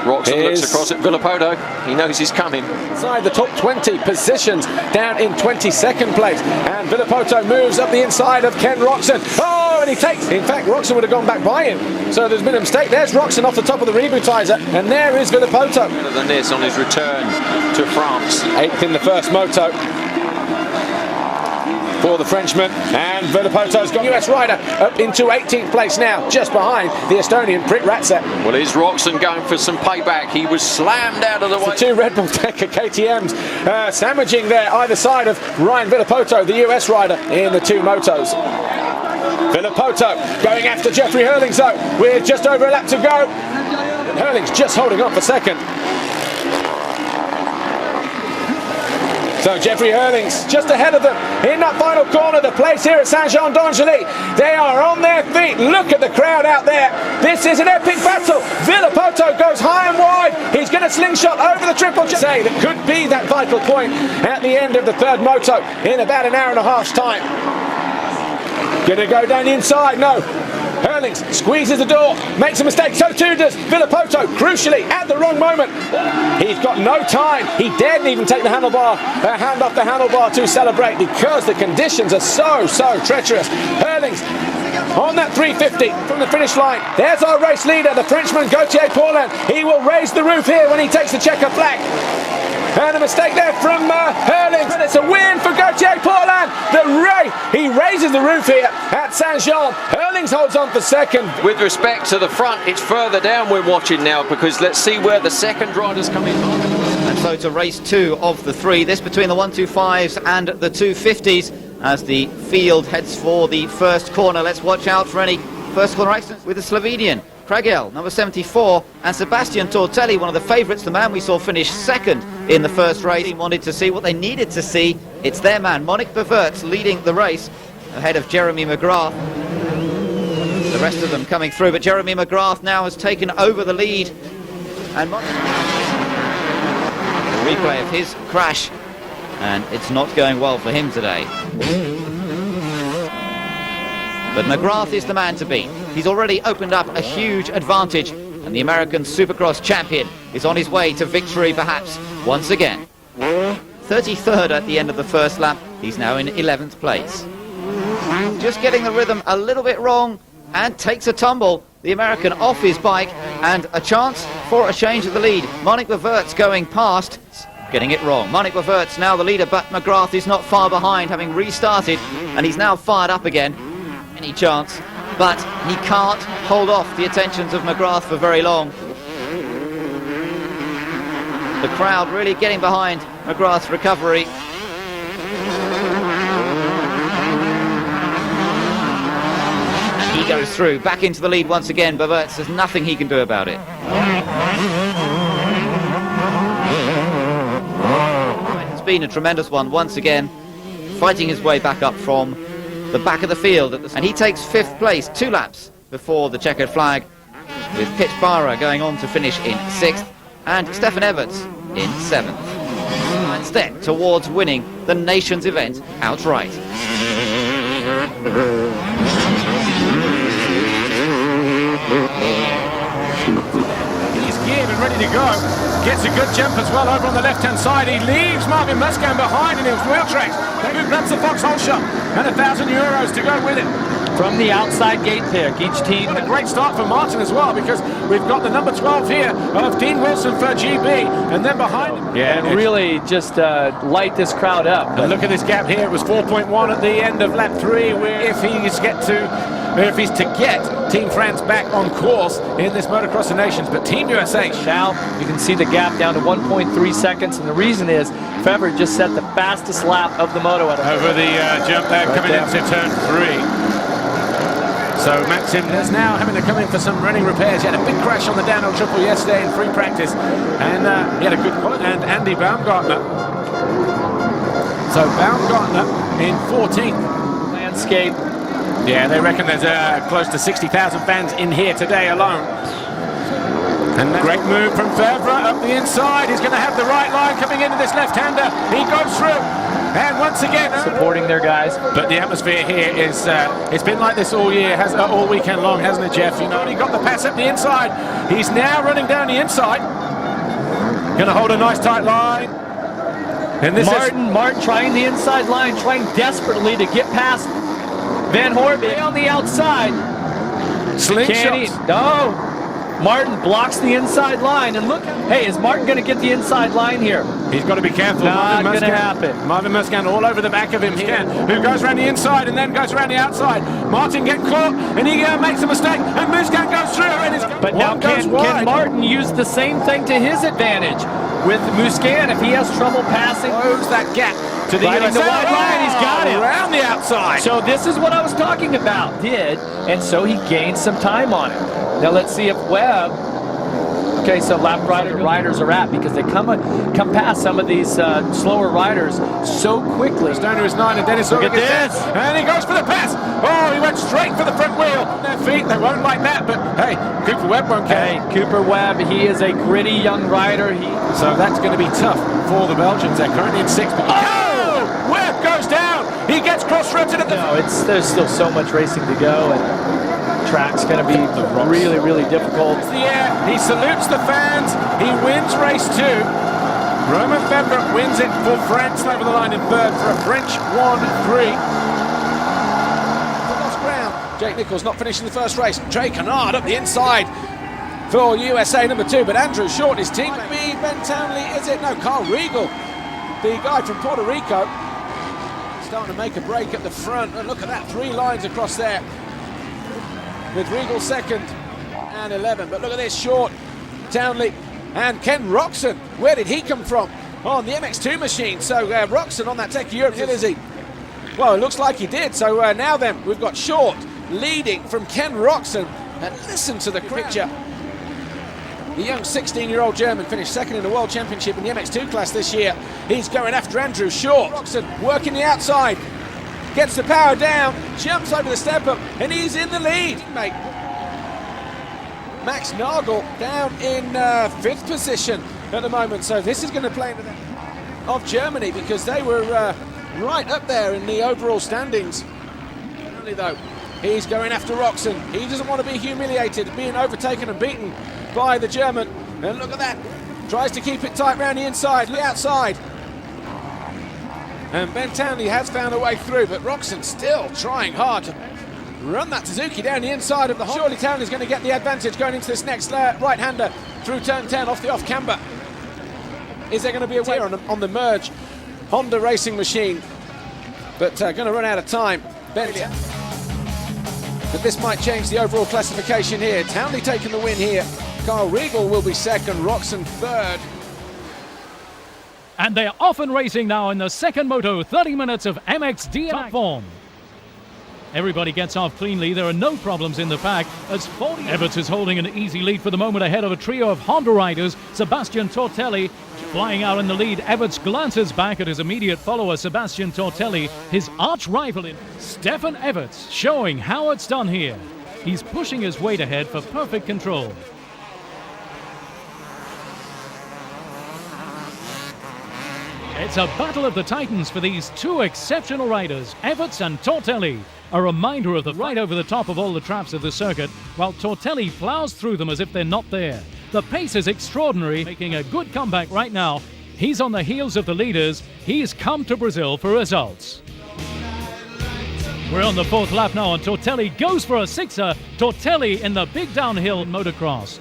Roczen looks across at Villopoto. He knows he's coming. Inside the top 20 positions, down in 22nd place. And Villopoto moves up the inside of Ken Roczen. Oh, and he takes. In fact, Roczen would have gone back by him. So there's been a mistake. There's Roczen off the top of the rebootizer. And there is Villopoto. Better than this on his return to France. 8th in the first moto for the Frenchman, and Villopoto's got US rider up into 18th place now, just behind the Estonian Brit Roczen. Well, is Roczen going for some payback? He was slammed out of the way. The 2 Red Bull Decker KTMs sandwiching there either side of Ryan Villopoto, the US rider in the 2 motos. Villopoto going after Jeffrey Herlings though, with just over a lap to go. And Herlings just holding on for second. So Jeffrey Herlings just ahead of them in that final corner, the place here at Saint-Jean-d'Angely. They are on their feet. Look at the crowd out there. This is an epic battle. Villopoto goes high and wide. He's going to slingshot over the triple jump. Say that could be that vital point at the end of the 3rd moto in about an hour and a half's time. Going to go down the inside. No. Herlings squeezes the door, makes a mistake, so too does Villopoto, crucially at the wrong moment. He's got no time. He daren't even take the handlebar, hand off the handlebar to celebrate because the conditions are so treacherous. Herlings on that 350 from the finish line. There's our race leader, the Frenchman Gautier Paulin. He will raise the roof here when he takes the checker flag. And a mistake there from Herlings. And it's a win for Gautier Paulin. He raises the roof here at Saint-Jean. Herlings holds on for second. With respect to the front, it's further down we're watching now, because let's see where the second riders come in. And so to race 2 of the 3, this between the 125s and the 250s as the field heads for the first corner. Let's watch out for any first corner accidents with the Slovenian Kragel, number 74, and Sebastien Tortelli, one of the favourites, the man we saw finish second in the first race. He wanted to see what they needed to see. It's their man, Monique Everts, leading the race ahead of Jeremy McGrath. The rest of them coming through, but Jeremy McGrath now has taken over the lead. And a replay of his crash, and it's not going well for him today. But McGrath is the man to beat. He's already opened up a huge advantage, and the American Supercross champion is on his way to victory perhaps once again. 33rd at the end of the first lap, he's now in 11th place. Just getting the rhythm a little bit wrong, and takes a tumble, the American off his bike, and a chance for a change of the lead. Monique Everts going past, getting it wrong. Monique Everts now the leader, but McGrath is not far behind, having restarted, and he's now fired up again. Any chance, but he can't hold off the attentions of McGrath for very long. The crowd really getting behind McGrath's recovery. And he goes through, back into the lead once again. Everts, there's nothing he can do about it. It's been a tremendous one once again, fighting his way back up from the back of the field, and he takes 5th place, 2 laps before the checkered flag, with Pitch Barra going on to finish in 6th and Stefan Everts in 7th. And step towards winning the nation's event outright. He's geared and ready to go. Gets a good jump as well over on the left-hand side. He leaves Marvin Muscan behind in his wheel tracks. Who grabs the foxhole shot, and €1,000 to go with it. From the outside gate pick, each team. What a great start for Martin as well, because we've got the number 12 here of Dean Wilson for GB, and then behind him. Yeah, and really just light this crowd up. And look at this gap here. It was 4.1 at the end of lap 3. If he's to get Team France back on course in this Motocross of Nations, but Team USA shall. You can see the gap down to 1.3 seconds, and the reason is Fever just set the fastest lap of the moto over the jump there, coming into turn 3. So Maxim is now having to come in for some running repairs. He had a big crash on the downhill triple yesterday in free practice, and he had a good quality. And Andy Baumgartner. So Baumgartner in 14th. Landscape. Yeah, they reckon there's close to 60,000 fans in here today alone. And great move from Fevre up the inside. He's going to have the right line coming into this left-hander. He goes through. And once again, supporting their guys. But the atmosphere here is, it's been like this all year, all weekend long, hasn't it, Jeff? You know, he got the pass up the inside. He's now running down the inside. Going to hold a nice tight line. And this Martin trying the inside line, trying desperately to get past Van Horbeke on the outside. Slingshot. No. Martin blocks the inside line, and look, hey, is Martin going to get the inside line here? He's got to be careful. Not going to happen. Marvin Muscan all over the back of him here, who goes around the inside and then goes around the outside. Martin getting caught, and he makes a mistake, and Muscan goes through, and but now can Martin use the same thing to his advantage with Muscan if he has trouble passing? Close that gap to the wide line. He's got it around the outside. So this is what I was talking about. And so he gained some time on it. Now let's see if Webb. Okay, so lap riders are at, because they come past some of these slower riders so quickly. It's down to his 9, and Dennis. Look at this, and he goes for the pass. Oh, he went straight for the front wheel. Their feet, they won't like that, but hey, Cooper Webb won't care. Hey, Cooper Webb, he is a gritty young rider. So that's going to be tough for the Belgians. They're currently in 6th. Oh, Webb goes down. He gets cross-rutted at the. No, there's still so much racing to go, and track's going to be really, really difficult. Yeah, he salutes the fans. He wins race 2. Romain Fevre wins it for France over the line in 3rd for a French 1-3. Lost ground. Jake Nichols not finishing the first race. Jay Kennard up the inside. for USA number 2, but Andrew Short, his team. Be Ben Townley, is it? No, Carl Regal, the guy from Puerto Rico, starting to make a break at the front. And look at that, 3 lines across there, with Regal second and 11. But look at this, Short, Townley, and Ken Roczen. Where did he come from? On the MX2 machine. So Roczen on that Tech Europe, is he? Well, it looks like he did. So now then, we've got Short leading from Ken Roczen. And listen to the picture. The young 16-year-old German finished second in the World Championship in the MX2 class this year. He's going after Andrew Short. Roczen working the outside. Gets the power down, jumps over the step up, and he's in the lead. Mate, Max Nagel down in 5th position at the moment. So this is going to play into the of Germany, because they were right up there in the overall standings. Only though, he's going after Roczen. He doesn't want to be humiliated, being overtaken and beaten by the German. And look at that. Tries to keep it tight round the inside, the outside. And Ben Townley has found a way through, but Roczen still trying hard to run that Suzuki down the inside of the hole. Surely Townley's going to get the advantage going into this next right-hander through turn 10 off the off-camber. Is there going to be a way on the merge Honda racing machine? But going to run out of time. But this might change the overall classification here. Townley taking the win here. Carl Regal will be second, Roczen third. And they're off and racing now in the second moto, 30 minutes of MXD platform. Everybody gets off cleanly. There are no problems in the pack as Everts is holding an easy lead for the moment ahead of a trio of Honda riders. Sebastien Tortelli flying out in the lead. Everts glances back at his immediate follower, Sebastien Tortelli, his arch rival in Stefan Everts, showing how it's done here. He's pushing his weight ahead for perfect control. It's a battle of the titans for these two exceptional riders, Everts and Tortelli. A reminder of the right over the top of all the traps of the circuit, while Tortelli plows through them as if they're not there. The pace is extraordinary, making a good comeback right now. He's on the heels of the leaders. He's come to Brazil for results. We're on the 4th lap now, and Tortelli goes for a sixer. Tortelli in the big downhill motocross.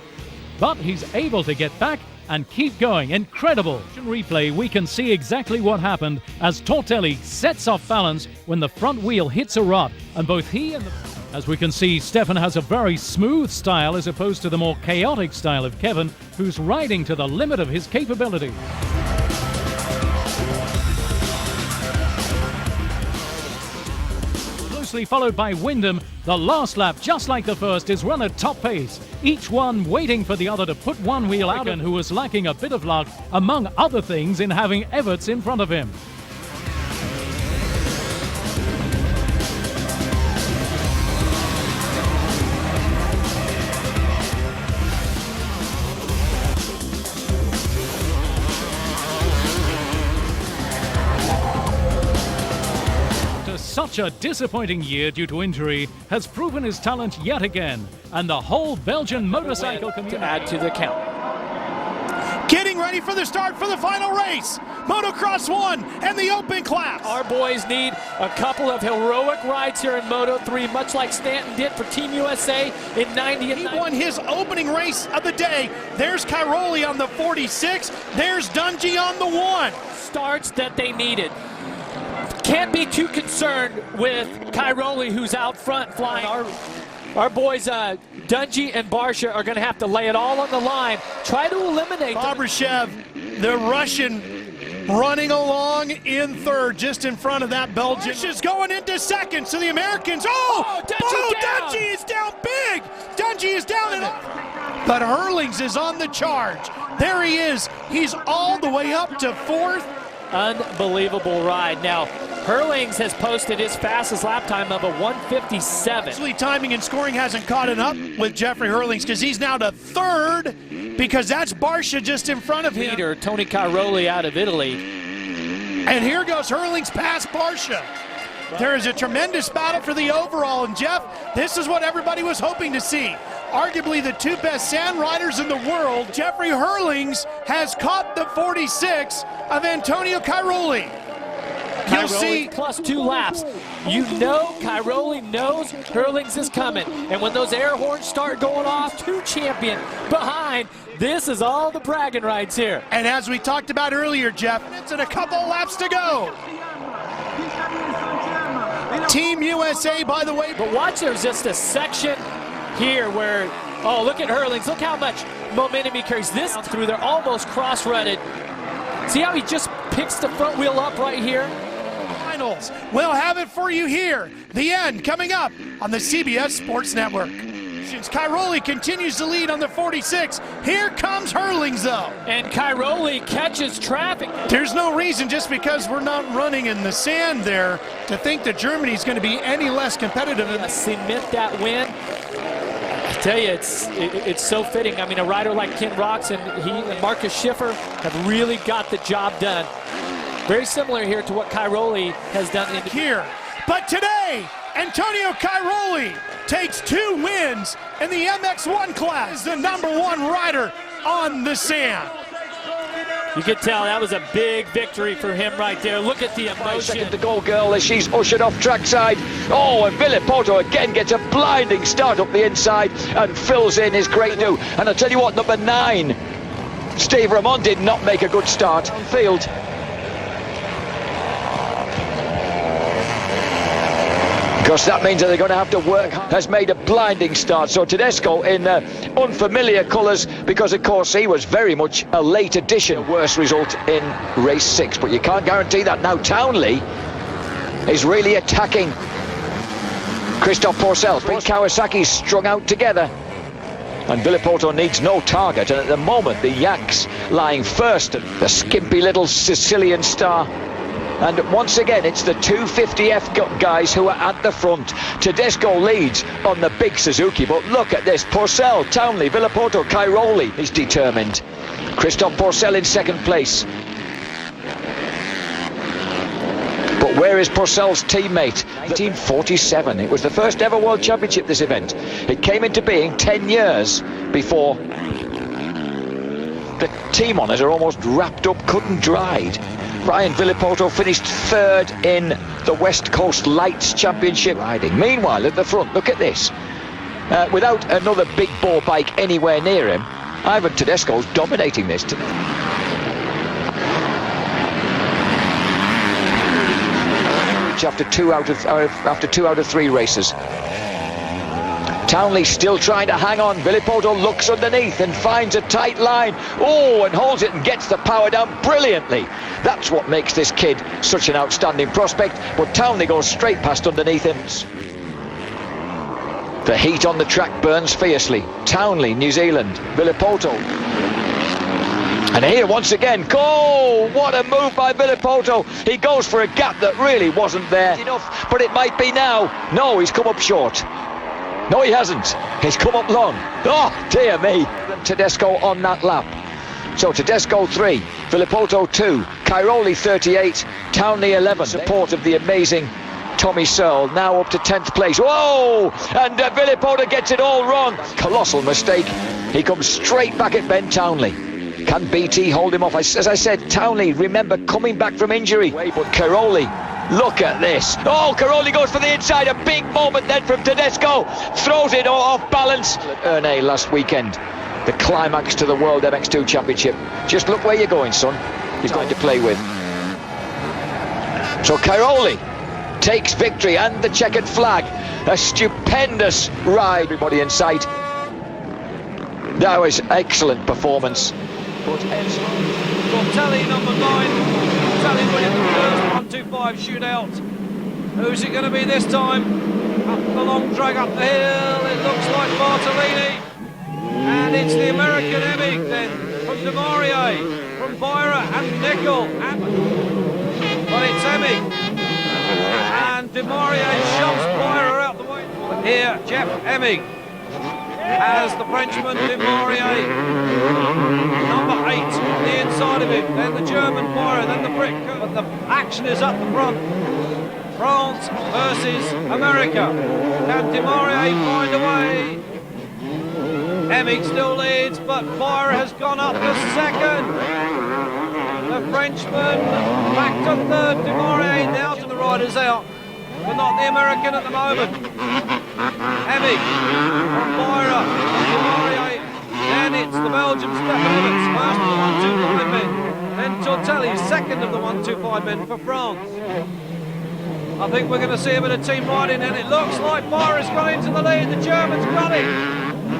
But he's able to get back and keep going. Incredible. In replay, we can see exactly what happened as Tortelli sets off balance when the front wheel hits a rut, and both he and as we can see, Stefan has a very smooth style as opposed to the more chaotic style of Kevin, who's riding to the limit of his capability. Followed by Wyndham. The last lap, just like the first, is run at top pace. Each one waiting for the other to put one wheel out, and who was lacking a bit of luck, among other things, in having Everts in front of him. Such a disappointing year due to injury has proven his talent yet again, and the whole Belgian motorcycle community to add to the count. Getting ready for the start for the final race. Motocross 1 and the open class. Our boys need a couple of heroic rides here in Moto 3, much like Stanton did for Team USA in 90 and He won his opening race of the day. There's Cairoli on the 46. There's Dungey on the 1. Starts that they needed. Can't be too concerned with Cairoli, who's out front flying. Our boys, Dungey and Barcia, are going to have to lay it all on the line. Try to eliminate Babryshev, the Russian, running along in third, just in front of that Belgian. Barcia's going into second, so the Americans, Dungey is down big! Dungey is down, but Herlings is on the charge. There he is. He's all the way up to 4th. Unbelievable ride. Now, Herlings has posted his fastest lap time of a 1:57. Actually, timing and scoring hasn't caught it up with Jeffrey Herlings, because he's now to 3rd, because that's Barcia just in front of him. Leader Tony Cairoli out of Italy. And here goes Herlings past Barcia. There is a tremendous battle for the overall, and Jeff, this is what everybody was hoping to see. Arguably the 2 best sand riders in the world, Jeffrey Herlings has caught the 46 of Antonio Cairoli. You'll Cairoli see plus 2 laps. You know Cairoli knows Herlings is coming. And when those air horns start going off, 2 champion behind, this is all the bragging rights here. And as we talked about earlier, Jeff, it's in a couple laps to go. Team USA, by the way. But watch, there's just a section here where, oh, look at Herlings. Look how much momentum he carries this through. They're almost cross-rutted. See how he just picks the front wheel up right here? Finals. We'll have it for you here. The end coming up on the CBS Sports Network. Cairoli continues to lead on the 46. Here comes Herlings, though. And Cairoli catches traffic. There's no reason, just because we're not running in the sand there, to think that Germany's going to be any less competitive. Cement that win. I tell you, it's so fitting. I mean, a rider like Ken Roczen and Marcus Schiffer have really got the job done. Very similar here to what Cairoli has done here. But today, Antonio Cairoli takes 2 wins in the MX1 class, the #1 rider on the sand. You could tell that was a big victory for him right there. Look at the emotion. Second to go, girl, as she's ushered off trackside. Oh, and Villopoto again gets a blinding start up the inside and fills in his great do. And I'll tell you what, number 9, Steve Ramon, did not make a good start on field. Because that means that they're going to have to work. Has made a blinding start. So Tedesco in unfamiliar colours, because of course he was very much a late addition. Worst result in race 6, but you can't guarantee that. Now Townley is really attacking Christophe Pourcel. Three Kawasaki's strung out together, and Villopoto needs no target. And at the moment the Yanks lying first, the skimpy little Sicilian star. And once again, it's the 250F guys who are at the front. Tedesco leads on the big Suzuki, but look at this. Pourcel, Townley, Villopoto, Cairoli is determined. Christophe Pourcel in second place. But where is Pourcel's teammate? 1947. It was the first ever World Championship, this event. It came into being 10 years before the team honours are almost wrapped up, cut and dried. Brian Villopoto finished 3rd in the West Coast Lights Championship riding. Meanwhile, at the front, look at this. Without another big bore bike anywhere near him, Ivan Tedesco's dominating this today. After two out of 3 races. Townley still trying to hang on. Villopoto looks underneath and finds a tight line. Oh, and holds it and gets the power down brilliantly. That's what makes this kid such an outstanding prospect. But Townley goes straight past underneath him. The heat on the track burns fiercely. Townley, New Zealand. Villopoto. And here once again, go! What a move by Villopoto. He goes for a gap that really wasn't there enough, but it might be now. No, he's come up short. No, he hasn't. He's come up long. Oh, dear me. Tedesco on that lap. So Tedesco 3, Villopoto 2, Cairoli 38, Townley 11. Support of the amazing Tommy Searle, now up to 10th place. Whoa! And Villopoto gets it all wrong. Colossal mistake. He comes straight back at Ben Townley. Can BT hold him off? As I said, Townley, remember, coming back from injury. But Cairoli, look at this. Oh, Cairoli goes for the inside. A big moment then from Tedesco. Throws it off balance. Ernay last weekend. The climax to the World MX2 Championship. Just look where you're going, son. He's going to play with. So Cairoli takes victory and the checkered flag. A stupendous ride. Everybody in sight. That was excellent performance. Tortelli, number 9. Tortelli winning the first 125 shootout. Who's it going to be this time? Up the long drag up the hill. It looks like Bartolini. And it's the American Emig then from Demaria, from Byra and Nickel. But it's Emig. And Demaria shoves Byra out the way. But here, Jeff Emig has the Frenchman Demaria, number 8 on the inside of him. Then the German Byra, then the Brit. But the action is up the front. France versus America. Can Demaria find a way? Emig still leads, but Byra has gone up to second. The Frenchman back to third. Demare now to the riders out, but not the American at the moment. Emig from Barcia. Demare. Then it's the Belgian Stefan Everts, first of the 125 men. Then Tortelli, second of the 125 men for France. I think we're going to see a bit of team riding, and it looks like Barcia's gone into the lead. The Germans got it.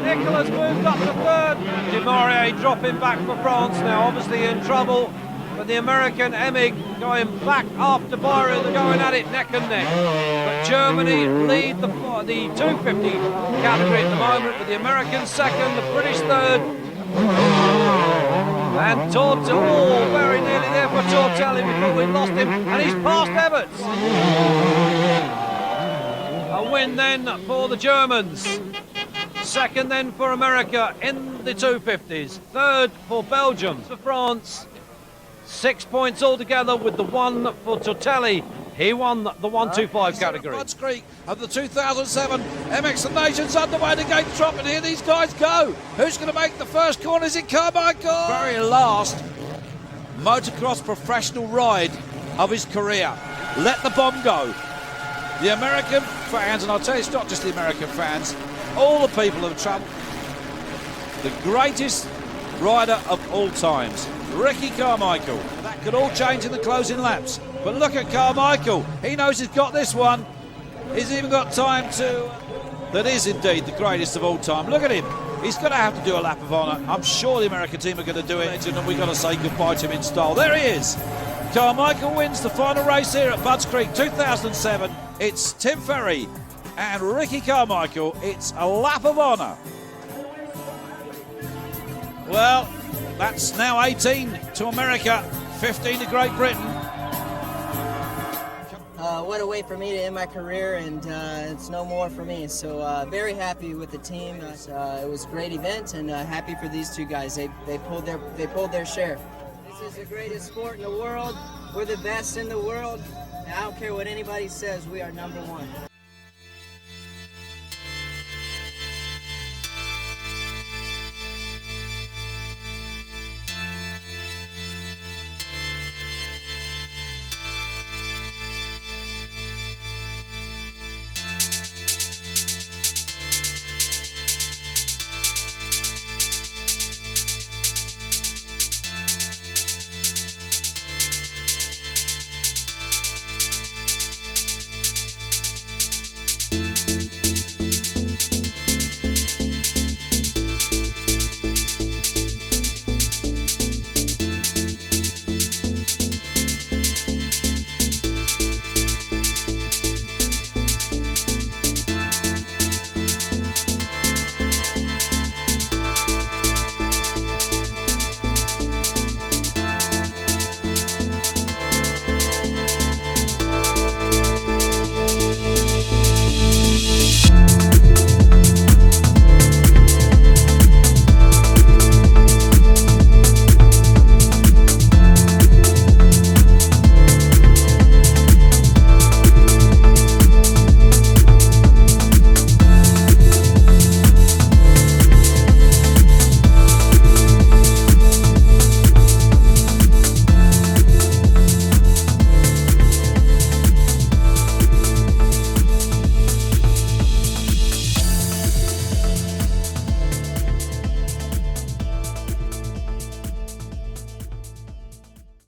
Nicholas moved up to third. Demare dropping back for France now, obviously in trouble. But the American Emig going back after Barcia. They're going at it neck and neck. But Germany lead the 250 category at the moment, with the Americans second, the British third. And Tortelli, very nearly there for Tortelli before we lost him, and he's past Everts. A win then for the Germans. Second then for America in the 250s. Third for Belgium. For France, 6 points altogether with the one for Tortelli. He won the 125 category. Bud's Creek of the 2007 MXON Nations underway to gate drop, and here these guys go. Who's going to make the first corner? Is it Carmichael? Very last motocross professional ride of his career. Let the bomb go. The American fans, and I'll tell you, it's not just the American fans, all the people have travelled. The greatest rider of all times, Ricky Carmichael. That could all change in the closing laps. But look at Carmichael. He knows he's got this one. He's even got time to... That is indeed the greatest of all time. Look at him. He's going to have to do a lap of honour. I'm sure the American team are going to do it, and we've got to say goodbye to him in style. There he is. Carmichael wins the final race here at Bud's Creek 2007. It's Tim Ferry and Ricky Carmichael. It's a lap of honour. Well, that's now 18 to America, 15 to Great Britain. What a way for me to end my career, and it's no more for me. So very happy with the team. It was a great event, and happy for these two guys. They pulled their share. This is the greatest sport in the world. We're the best in the world. And I don't care what anybody says. We are #1.